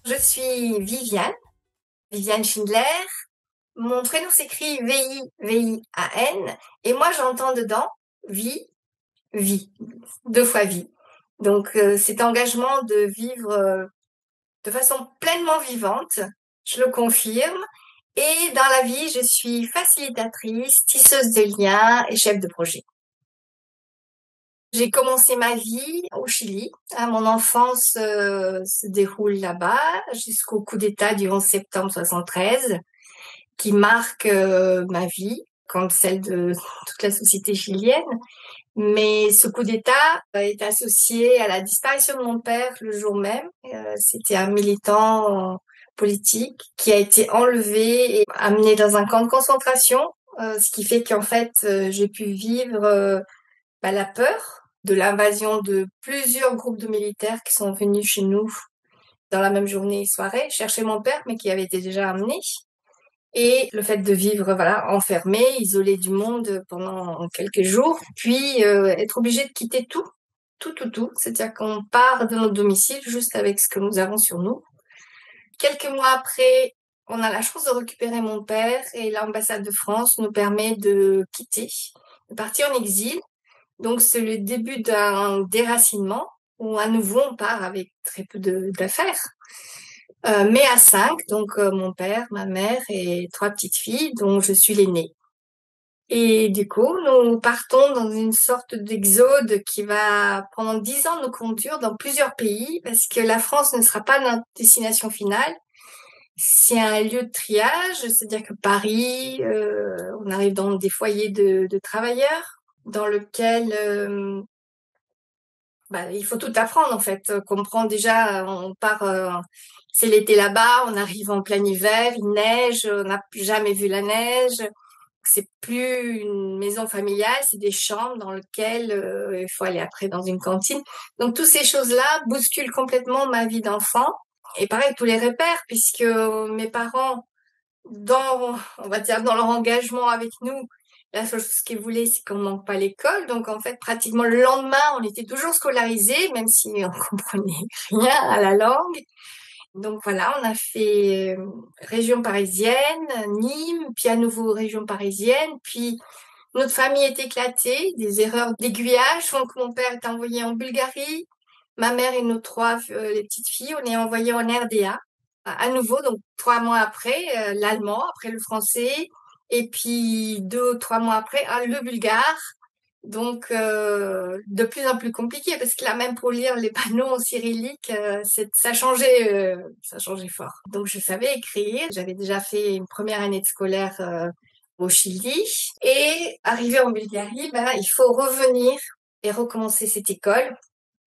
Je suis Viviane Schindler. Mon prénom s'écrit V-I-V-I-A-N et moi j'entends dedans vie, vie, deux fois vie. Donc cet engagement de vivre de façon pleinement vivante, je le confirme. Et dans la vie, je suis facilitatrice, tisseuse de liens et chef de projet. J'ai commencé ma vie au Chili. Mon enfance se déroule là-bas jusqu'au coup d'État du 11 septembre 73, qui marque ma vie, comme celle de toute la société chilienne. Mais ce coup d'État est associé à la disparition de mon père le jour même. C'était un militant politique qui a été enlevé et amené dans un camp de concentration, ce qui fait qu'en fait, j'ai pu vivre la peur de l'invasion de plusieurs groupes de militaires qui sont venus chez nous dans la même journée et soirée chercher mon père, mais qui avait été déjà amené. Et le fait de vivre, voilà, enfermé, isolé du monde pendant quelques jours, puis être obligé de quitter tout. C'est-à-dire qu'on part de notre domicile juste avec ce que nous avons sur nous. Quelques mois après, on a la chance de récupérer mon père et l'ambassade de France nous permet de quitter, de partir en exil. Donc c'est le début d'un déracinement où à nouveau on part avec très peu d'affaires. Mais à 5, donc mon père, ma mère et 3 petites filles, dont je suis l'aînée. Et du coup, nous partons dans une sorte d'exode qui va, pendant 10 ans, nous conduire dans plusieurs pays, parce que la France ne sera pas notre destination finale. C'est un lieu de triage, c'est-à-dire que Paris, on arrive dans des foyers de travailleurs, dans lequel il faut tout apprendre en fait. Comprend déjà, on part, c'est l'été là-bas, on arrive en plein hiver, il neige, on n'a jamais vu la neige. C'est plus une maison familiale, c'est des chambres dans lesquelles il faut aller après dans une cantine. Donc toutes ces choses-là bousculent complètement ma vie d'enfant. Et pareil, tous les repères, puisque mes parents, on va dire, dans leur engagement avec nous, la seule chose qu'ils voulaient, c'est qu'on manque pas l'école. Donc, en fait, pratiquement le lendemain, on était toujours scolarisés, même si on comprenait rien à la langue. Donc voilà, on a fait région parisienne, Nîmes, puis à nouveau région parisienne, puis notre famille est éclatée, des erreurs d'aiguillage font que mon père est envoyé en Bulgarie, ma mère et nos 3 les petites filles, on est envoyés en RDA. À nouveau, donc 3 mois après, l'allemand, après le français, et puis 2 ou 3 mois après, le bulgare. Donc, de plus en plus compliqué, parce que là, même pour lire les panneaux en cyrillique, ça changeait fort. Donc, je savais écrire. J'avais déjà fait une première année de scolaire au Chili. Et arrivé en Bulgarie, il faut revenir et recommencer cette école,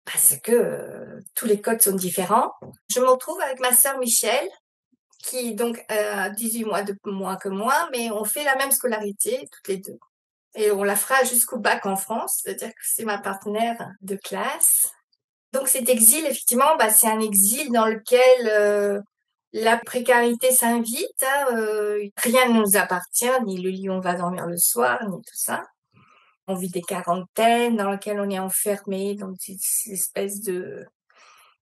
parce que tous les codes sont différents. Je me retrouve avec ma sœur Michel, qui donc a 18 mois de moins que moi, mais on fait la même scolarité, toutes les deux. Et on la fera jusqu'au bac en France, c'est-à-dire que c'est ma partenaire de classe. Donc cet exil, effectivement, c'est un exil dans lequel la précarité s'invite. Rien ne nous appartient, ni le lit où on va dormir le soir, ni tout ça. On vit des quarantaines dans lesquelles on est enfermé dans cette espèce de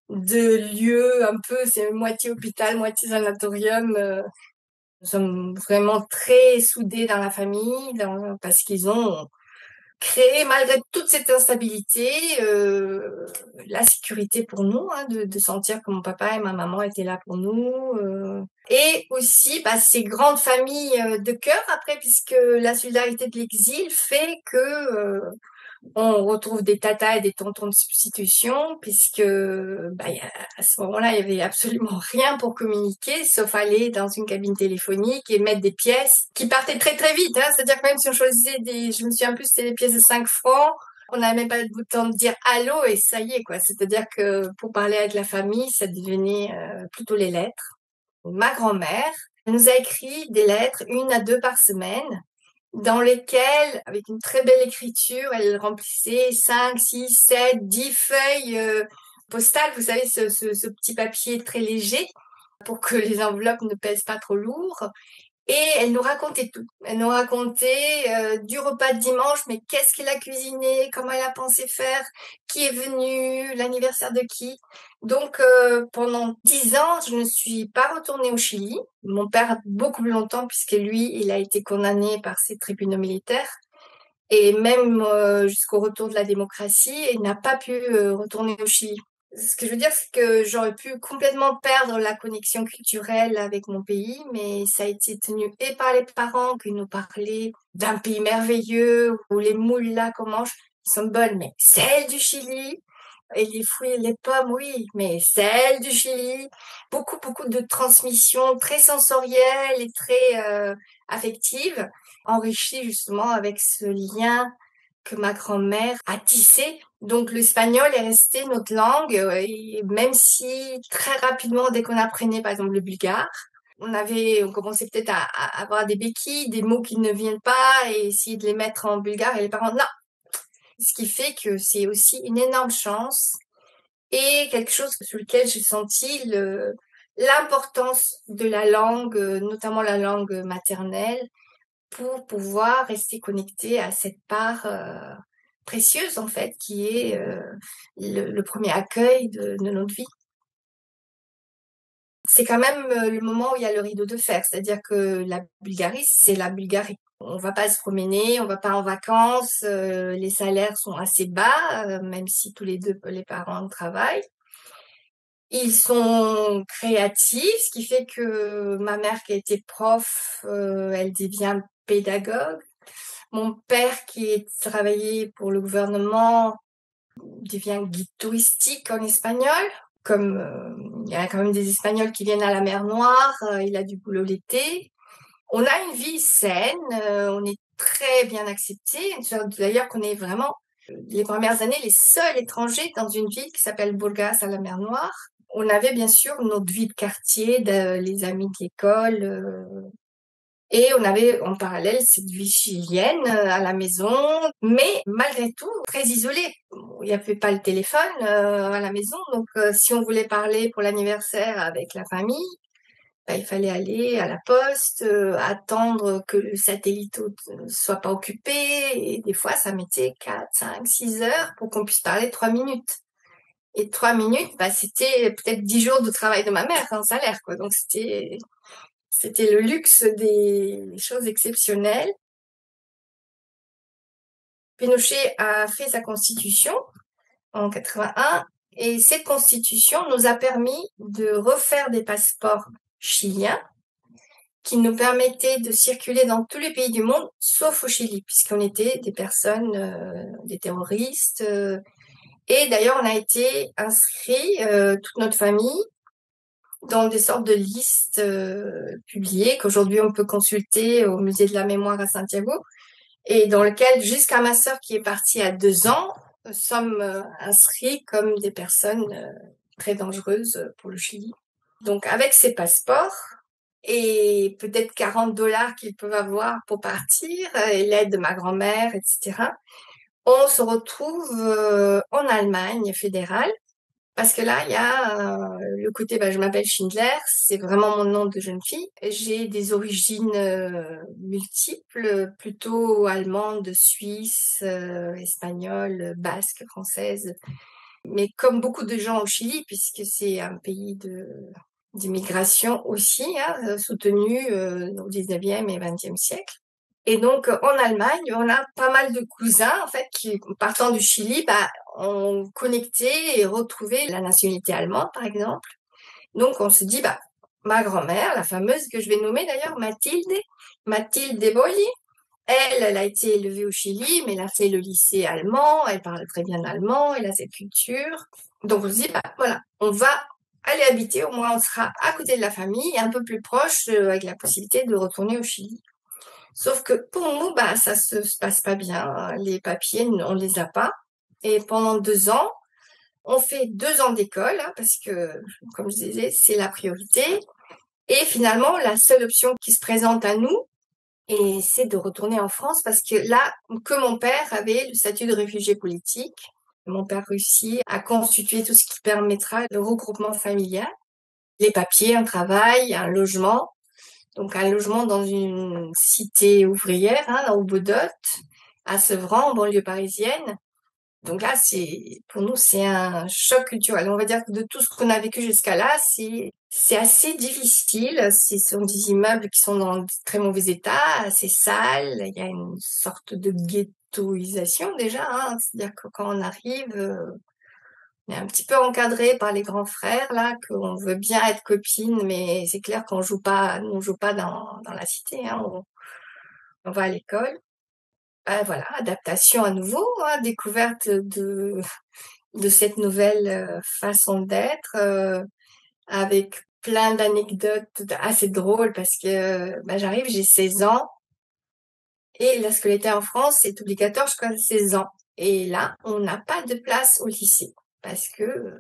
lieu un peu, c'est moitié hôpital, moitié sanatorium. Nous sommes vraiment très soudés dans la famille, parce qu'ils ont créé, malgré toute cette instabilité, la sécurité pour nous, de sentir que mon papa et ma maman étaient là pour nous. Et aussi, ces grandes familles de cœur après, puisque la solidarité de l'exil fait que on retrouve des tatas et des tontons de substitution, puisque à ce moment-là, il y avait absolument rien pour communiquer, sauf aller dans une cabine téléphonique et mettre des pièces qui partaient très très vite. C'est-à-dire que même si on choisissait je me souviens plus, c'était des pièces de 5 francs, on n'avait même pas le temps de dire allô et ça y est, quoi. C'est-à-dire que pour parler avec la famille, ça devenait plutôt les lettres. Ma grand-mère nous a écrit des lettres, 1 à 2 par semaine, dans lesquelles, avec une très belle écriture, elle remplissait 5, 6, 7, 10 feuilles postales, vous savez, ce petit papier très léger, pour que les enveloppes ne pèsent pas trop lourd. Et elle nous racontait tout. Elle nous racontait du repas de dimanche, mais qu'est-ce qu'elle a cuisiné, comment elle a pensé faire, qui est venu, l'anniversaire de qui. Donc pendant 10 ans, je ne suis pas retournée au Chili. Mon père beaucoup plus longtemps, puisque lui, il a été condamné par ses tribunaux militaires. Et même jusqu'au retour de la démocratie, il n'a pas pu retourner au Chili. Ce que je veux dire, c'est que j'aurais pu complètement perdre la connexion culturelle avec mon pays, mais ça a été tenu et par les parents qui nous parlaient d'un pays merveilleux où les moules là qu'on mange sont bonnes, mais celles du Chili, et les fruits et les pommes, oui, mais celles du Chili, beaucoup de transmission très sensorielle et très affective, enrichie justement avec ce lien que ma grand-mère a tissé. Donc l'espagnol est resté notre langue, et même si très rapidement, dès qu'on apprenait par exemple le bulgare, on commençait peut-être à avoir des béquilles, des mots qui ne viennent pas et essayer de les mettre en bulgare et les parents, non. Ce qui fait que c'est aussi une énorme chance et quelque chose sur lequel j'ai senti l'importance de la langue, notamment la langue maternelle, pour pouvoir rester connecté à cette part précieuse en fait, qui est le premier accueil de notre vie. C'est quand même le moment où il y a le rideau de fer, c'est-à-dire que la Bulgarie, c'est la Bulgarie. On va pas se promener, on va pas en vacances, les salaires sont assez bas, même si tous les deux les parents travaillent. Ils sont créatifs, ce qui fait que ma mère qui a été prof, elle devient pédagogue. Mon père qui a travaillé pour le gouvernement devient guide touristique en espagnol. Comme il y a quand même des Espagnols qui viennent à la mer Noire, il a du boulot l'été. On a une vie saine, on est très bien acceptés. D'ailleurs, qu'on est vraiment les premières années les seuls étrangers dans une ville qui s'appelle Burgas à la mer Noire. On avait bien sûr notre vie de quartier, les amis de l'école, et on avait en parallèle cette vie chilienne à la maison, mais malgré tout très isolée. Il n'y avait pas le téléphone à la maison, donc si on voulait parler pour l'anniversaire avec la famille, bah, il fallait aller à la poste, attendre que le satellite ne soit pas occupé, et des fois ça mettait 4, 5, 6 heures pour qu'on puisse parler 3 minutes. Et 3 minutes, bah, c'était peut-être 10 jours de travail de ma mère en salaire, quoi. Donc c'était le luxe des choses exceptionnelles. Pinochet a fait sa constitution en 81 et cette constitution nous a permis de refaire des passeports chiliens qui nous permettaient de circuler dans tous les pays du monde, sauf au Chili, puisqu'on était des personnes, des terroristes. Et d'ailleurs, on a été inscrits, toute notre famille, dans des sortes de listes publiées qu'aujourd'hui on peut consulter au musée de la mémoire à Santiago, et dans lequel jusqu'à ma sœur qui est partie à 2 ans, sommes inscrits comme des personnes très dangereuses pour le Chili. Donc avec ces passeports et peut-être 40 $ qu'ils peuvent avoir pour partir, et l'aide de ma grand-mère, etc., on se retrouve en Allemagne fédérale. Parce que là, il y a le côté, bah, je m'appelle Schindler, c'est vraiment mon nom de jeune fille. J'ai des origines multiples, plutôt allemande, suisse, espagnole, basque, française. Mais comme beaucoup de gens au Chili, puisque c'est un pays d'immigration aussi, hein, soutenu au 19e et 20e siècle. Et donc, en Allemagne, on a pas mal de cousins, en fait, qui, partant du Chili, bah, ont connecté et retrouvé la nationalité allemande, par exemple. Donc, on se dit, bah, ma grand-mère, la fameuse que je vais nommer d'ailleurs, Mathilde de Boilly, elle a été élevée au Chili, mais elle a fait le lycée allemand, elle parle très bien allemand, elle a cette culture. Donc, on se dit, bah, voilà, on va aller habiter, au moins on sera à côté de la famille, un peu plus proche, avec la possibilité de retourner au Chili. Sauf que pour nous, bah, ça se passe pas bien. Les papiers, on les a pas. Et pendant 2 ans, on fait 2 ans d'école, hein, parce que, comme je disais, c'est la priorité. Et finalement, la seule option qui se présente à nous, et c'est de retourner en France, parce que là, que mon père avait le statut de réfugié politique, mon père réussit à constituer tout ce qui permettra le regroupement familial, les papiers, un travail, un logement. donc un logement dans une cité ouvrière, hein, au Beau-Dot, à Sevran, en banlieue parisienne. Donc là, pour nous, c'est un choc culturel. On va dire que de tout ce qu'on a vécu jusqu'à là, c'est assez difficile. Ce sont des immeubles qui sont dans de très mauvais état, assez sales. Il y a une sorte de ghettoisation déjà, hein. C'est-à-dire que quand on arrive, on est un petit peu encadré par les grands frères là, qu'on veut bien être copines, mais c'est clair qu'on joue pas, nous on joue pas dans la cité, hein. On va à l'école. Voilà, adaptation à nouveau, hein, découverte de cette nouvelle façon d'être, avec plein d'anecdotes assez drôles parce que j'arrive, j'ai 16 ans et la scolarité en France est obligatoire jusqu'à 16 ans. Et là, on n'a pas de place au lycée parce que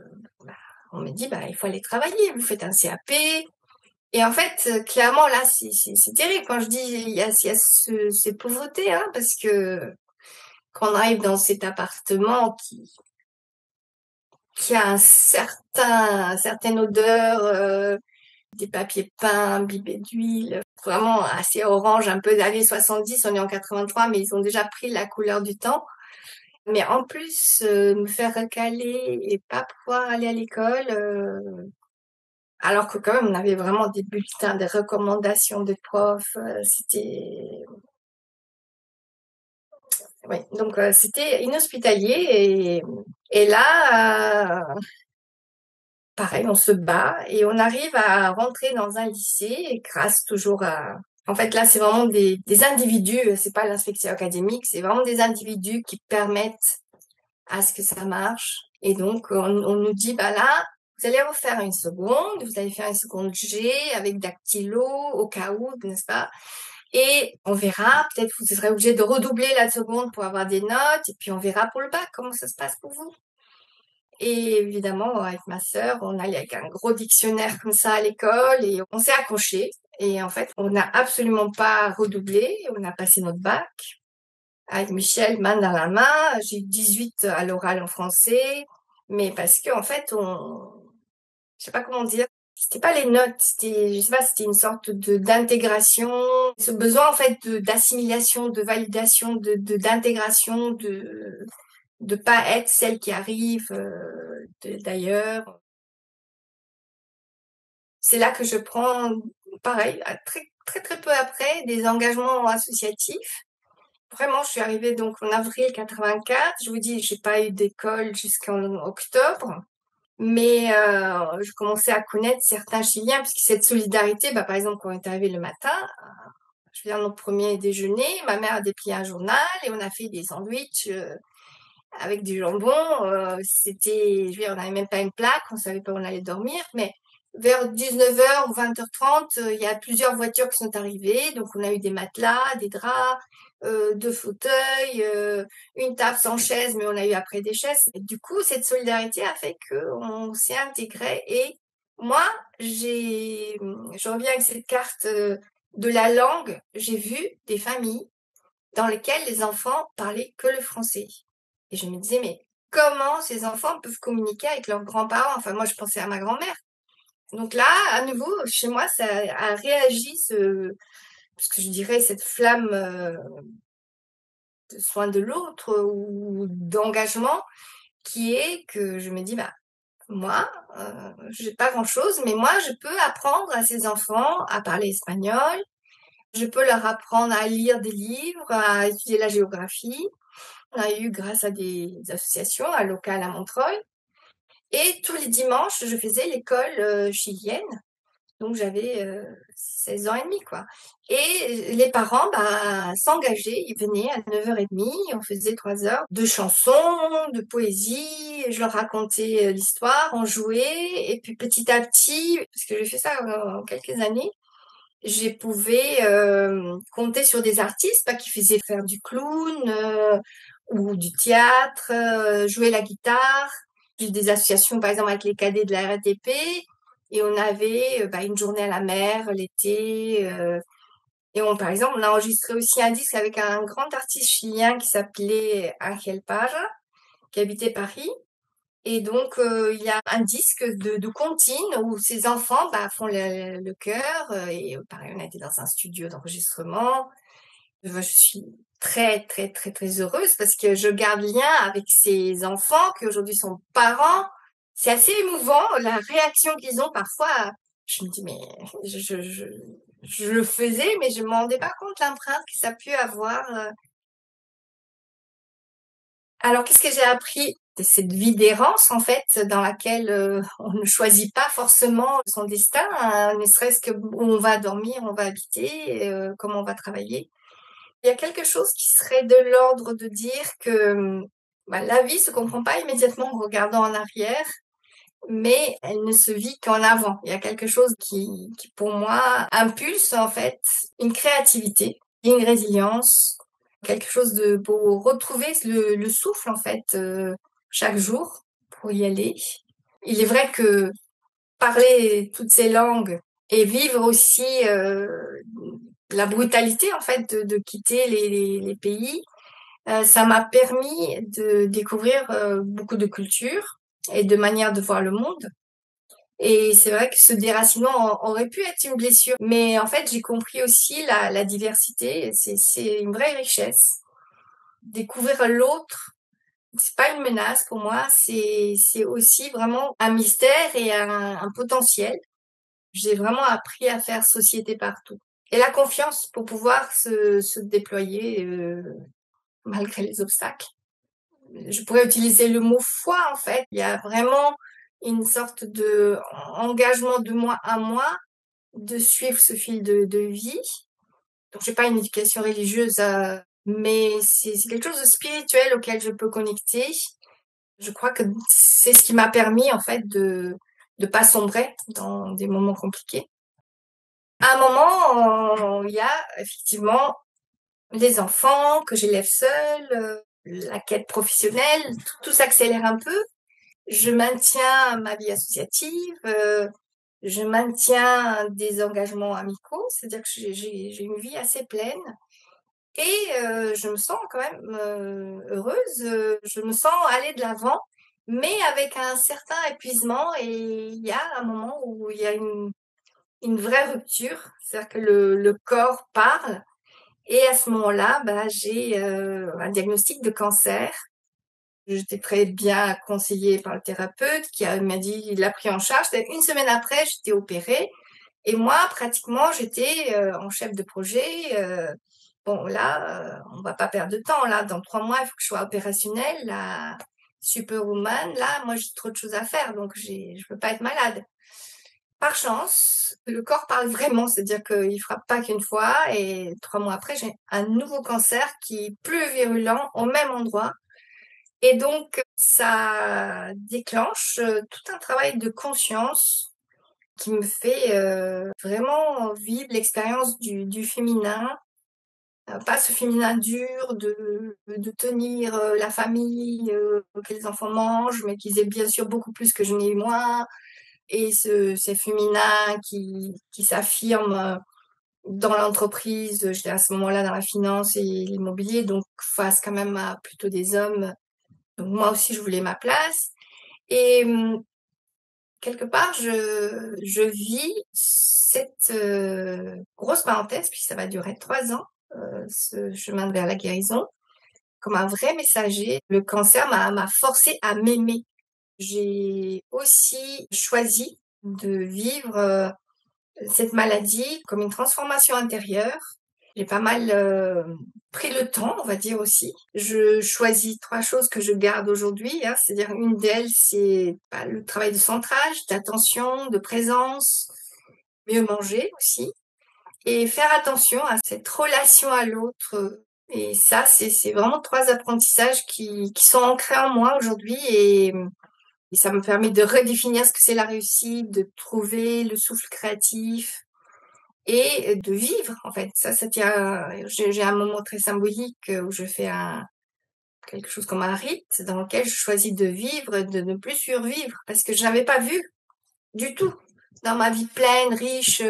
bah, on me dit il faut aller travailler, vous faites un CAP. Et en fait, clairement là, c'est terrible quand je dis il y a ces pauvretés, hein, parce que quand on arrive dans cet appartement qui a certaine odeur, des papiers peints, imbibés d'huile, vraiment assez orange, un peu des années 70, on est en 83, mais ils ont déjà pris la couleur du temps. Mais en plus, me faire recaler et pas pouvoir aller à l'école, alors que quand même on avait vraiment des bulletins, des recommandations de profs, c'était oui, donc c'était inhospitalier et là, pareil, on se bat et on arrive à rentrer dans un lycée grâce toujours à... En fait, là, c'est vraiment des individus, c'est pas l'inspection académique, c'est vraiment des individus qui permettent à ce que ça marche. Et donc, on nous dit, là, vous allez refaire une seconde, vous allez faire une seconde G avec dactylo au cas où, n'est-ce pas? Et on verra, peut-être vous serez obligé de redoubler la seconde pour avoir des notes, et puis on verra pour le bac comment ça se passe pour vous. Et évidemment, avec ma sœur, on allait avec un gros dictionnaire comme ça à l'école et on s'est accroché. Et en fait, on n'a absolument pas redoublé. On a passé notre bac avec Michel, main dans la main. J'ai eu 18 à l'oral en français. Mais parce que, en fait, je sais pas comment dire. C'était pas les notes, je sais pas, c'était une sorte d'intégration, ce besoin, en fait, d'assimilation, de validation, d'intégration, de pas être celle qui arrive d'ailleurs. C'est là que je prends, pareil, très très très peu après, des engagements associatifs. Vraiment, je suis arrivée donc en avril 84. Je vous dis, j'ai pas eu d'école jusqu'en octobre, mais je commençais à connaître certains Chiliens puisque cette solidarité, par exemple, quand on est arrivé le matin, je viens notre premier déjeuner, ma mère a déplié un journal et on a fait des sandwichs avec du jambon. On n'avait même pas une plaque, on savait pas où on allait dormir, mais vers 19h ou 20h30, il y a plusieurs voitures qui sont arrivées, donc on a eu des matelas, des draps, deux fauteuils, une table sans chaise, mais on a eu après des chaises. Et du coup, cette solidarité a fait qu'on s'est intégré. Et moi, je reviens avec cette carte de la langue. J'ai vu des familles dans lesquelles les enfants parlaient que le français. Et je me disais, mais comment ces enfants peuvent communiquer avec leurs grands-parents? Enfin, moi, je pensais à ma grand-mère. Donc là, à nouveau, chez moi, ça a réagi, parce que je dirais, cette flamme de soin de l'autre ou d'engagement, qui est que je me dis, moi, j'ai pas grand-chose, mais moi, je peux apprendre à ces enfants à parler espagnol, je peux leur apprendre à lire des livres, à étudier la géographie. On a eu grâce à des associations, à Local à Montreuil. Et tous les dimanches, je faisais l'école chilienne. Donc j'avais 16 ans et demi, quoi. Et les parents s'engageaient, ils venaient à 9h30, on faisait 3 heures de chansons, de poésie, je leur racontais l'histoire, on jouait, et puis petit à petit, parce que j'ai fait ça en quelques années, j'ai pouvais compter sur des artistes qui faisaient faire du clown ou du théâtre, jouer la guitare. J'ai des associations, par exemple, avec les cadets de la RATP. Et on avait une journée à la mer l'été. Et par exemple, on a enregistré aussi un disque avec un grand artiste chilien qui s'appelait Ángel Parra, qui habitait Paris. Et donc, il y a un disque de comptines où ces enfants font le chœur. Et pareil, on a été dans un studio d'enregistrement. Je suis très, très, très, très heureuse parce que je garde lien avec ces enfants qui aujourd'hui sont parents. C'est assez émouvant, la réaction qu'ils ont parfois. Je me dis, mais je, je, je, je le faisais, mais je me rendais pas compte l'empreinte que ça a pu avoir. Alors, qu'est-ce que j'ai appris de cette vie d'errance, en fait, dans laquelle on ne choisit pas forcément son destin, hein, ne serait-ce que où on va dormir, on va habiter, comment on va travailler. Il y a quelque chose qui serait de l'ordre de dire que la vie se comprend pas immédiatement en regardant en arrière, mais elle ne se vit qu'en avant. Il y a quelque chose qui pour moi, impulse en fait une créativité, une résilience, quelque chose de pour retrouver le souffle en fait chaque jour pour y aller. Il est vrai que parler toutes ces langues et vivre aussi la brutalité en fait de quitter les pays, ça m'a permis de découvrir beaucoup de cultures et de manières de voir le monde. Et c'est vrai que ce déracinement aurait pu être une blessure, mais en fait j'ai compris aussi la diversité. C'est une vraie richesse. Découvrir l'autre, c'est pas une menace pour moi, c'est aussi vraiment un mystère et un potentiel. J'ai vraiment appris à faire société partout. Et la confiance pour pouvoir se déployer malgré les obstacles. Je pourrais utiliser le mot foi, en fait. Il y a vraiment une sorte de engagement de moi à moi de suivre ce fil de vie. Donc, j'ai pas une éducation religieuse, mais c'est quelque chose de spirituel auquel je peux connecter. Je crois que c'est ce qui m'a permis, en fait, de pas sombrer dans des moments compliqués. À un moment, il y a effectivement les enfants que j'élève seule, la quête professionnelle, tout s'accélère un peu. Je maintiens ma vie associative, je maintiens des engagements amicaux, c'est-à-dire que j'ai une vie assez pleine et je me sens quand même heureuse, je me sens aller de l'avant, mais avec un certain épuisement et il y a un moment où il y a une vraie rupture, c'est-à-dire que le corps parle et à ce moment-là, j'ai un diagnostic de cancer. J'étais très bien conseillée par le thérapeute m'a dit, il l'a pris en charge. Une semaine après, j'étais opérée. Et moi, pratiquement, j'étais en chef de projet. Bon, là, on va pas perdre de temps. Là, dans 3 mois, il faut que je sois opérationnelle. La superwoman, là, moi, j'ai trop de choses à faire. Donc, je peux pas être malade. Par chance, le corps parle vraiment, c'est-à-dire qu'il frappe pas qu'une fois et 3 mois après, j'ai un nouveau cancer qui est plus virulent au même endroit. Et donc, ça déclenche tout un travail de conscience qui me fait vraiment vivre l'expérience du féminin, pas ce féminin dur de tenir la famille, que les enfants mangent, mais qu'ils aient bien sûr beaucoup plus que je n'ai eu moi, et ces féminins qui s'affirment dans l'entreprise, j'étais à ce moment-là dans la finance et l'immobilier, donc face quand même à plutôt des hommes. Donc moi aussi, je voulais ma place. Et quelque part, je vis cette grosse parenthèse, puis ça va durer 3 ans, ce chemin vers la guérison, comme un vrai messager. Le cancer m'a forcé à m'aimer. J'ai aussi choisi de vivre cette maladie comme une transformation intérieure. J'ai pas mal pris le temps, on va dire aussi. Je choisis 3 choses que je garde aujourd'hui, hein. C'est-à-dire une d'elles, c'est le travail de centrage, d'attention, de présence, mieux manger aussi, et faire attention à cette relation à l'autre. Et ça, c'est vraiment 3 apprentissages qui sont ancrés en moi aujourd'hui et ça me permet de redéfinir ce que c'est la réussite, de trouver le souffle créatif et de vivre, en fait. Ça, c'était j'ai un moment très symbolique où je fais quelque chose comme un rite dans lequel je choisis de vivre, de ne plus survivre parce que je n'avais pas vu du tout dans ma vie pleine, riche,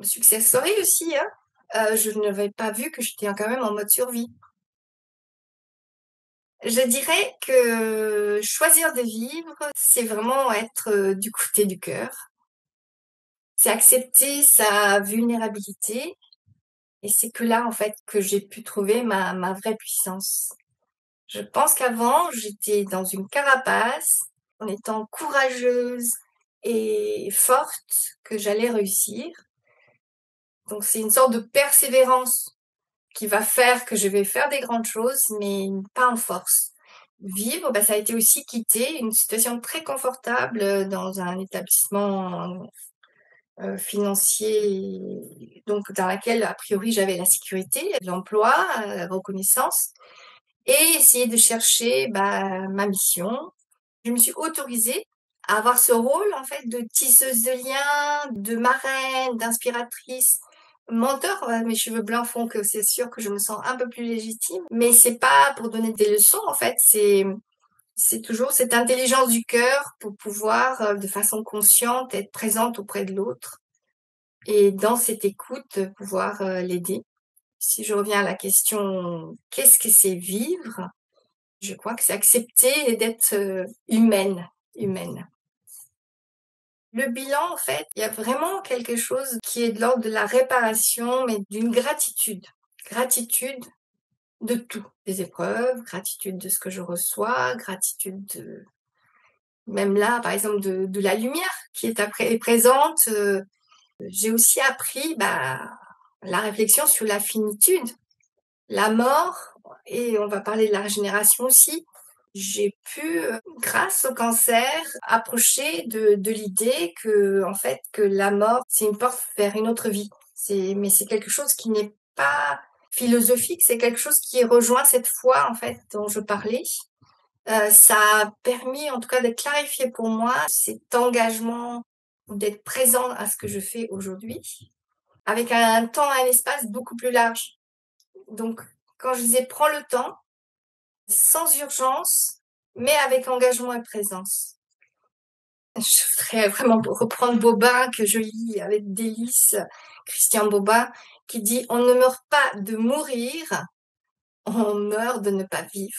success story aussi, hein. Je n'avais pas vu que j'étais quand même en mode survie. Je dirais que choisir de vivre, c'est vraiment être du côté du cœur. C'est accepter sa vulnérabilité et c'est que là, en fait, que j'ai pu trouver ma vraie puissance. Je pense qu'avant, j'étais dans une carapace, en étant courageuse et forte, que j'allais réussir. Donc c'est une sorte de persévérance qui va faire que je vais faire des grandes choses, mais pas en force. Vivre, ça a été aussi quitter une situation très confortable dans un établissement financier, donc dans laquelle a priori j'avais la sécurité, l'emploi, la reconnaissance, et essayer de chercher ma mission. Je me suis autorisée à avoir ce rôle en fait de tisseuse de liens, de marraine, d'inspiratrice. Mentor, mes cheveux blancs font que c'est sûr que je me sens un peu plus légitime, mais c'est pas pour donner des leçons en fait, c'est toujours cette intelligence du cœur pour pouvoir de façon consciente être présente auprès de l'autre et dans cette écoute pouvoir l'aider. Si je reviens à la question qu'est-ce que c'est vivre? Je crois que c'est accepter d'être humaine, humaine. Le bilan, en fait, il y a vraiment quelque chose qui est de l'ordre de la réparation, mais d'une gratitude. Gratitude de tout, des épreuves, gratitude de ce que je reçois, gratitude de, même là, par exemple, de la lumière qui est présente. J'ai aussi appris la réflexion sur la finitude, la mort, et on va parler de la régénération aussi. J'ai pu, grâce au cancer, approcher de l'idée que, en fait, que la mort, c'est une porte vers une autre vie. Mais c'est quelque chose qui n'est pas philosophique, c'est quelque chose qui rejoint cette foi, en fait, dont je parlais. Ça a permis, en tout cas, d'être clarifié pour moi cet engagement d'être présent à ce que je fais aujourd'hui, avec un temps et un espace beaucoup plus large. Donc, quand je disais prends le temps, sans urgence, mais avec engagement et présence. Je voudrais vraiment reprendre Bobin, que je lis avec délice, Christian Bobin, qui dit « On ne meurt pas de mourir, on meurt de ne pas vivre ».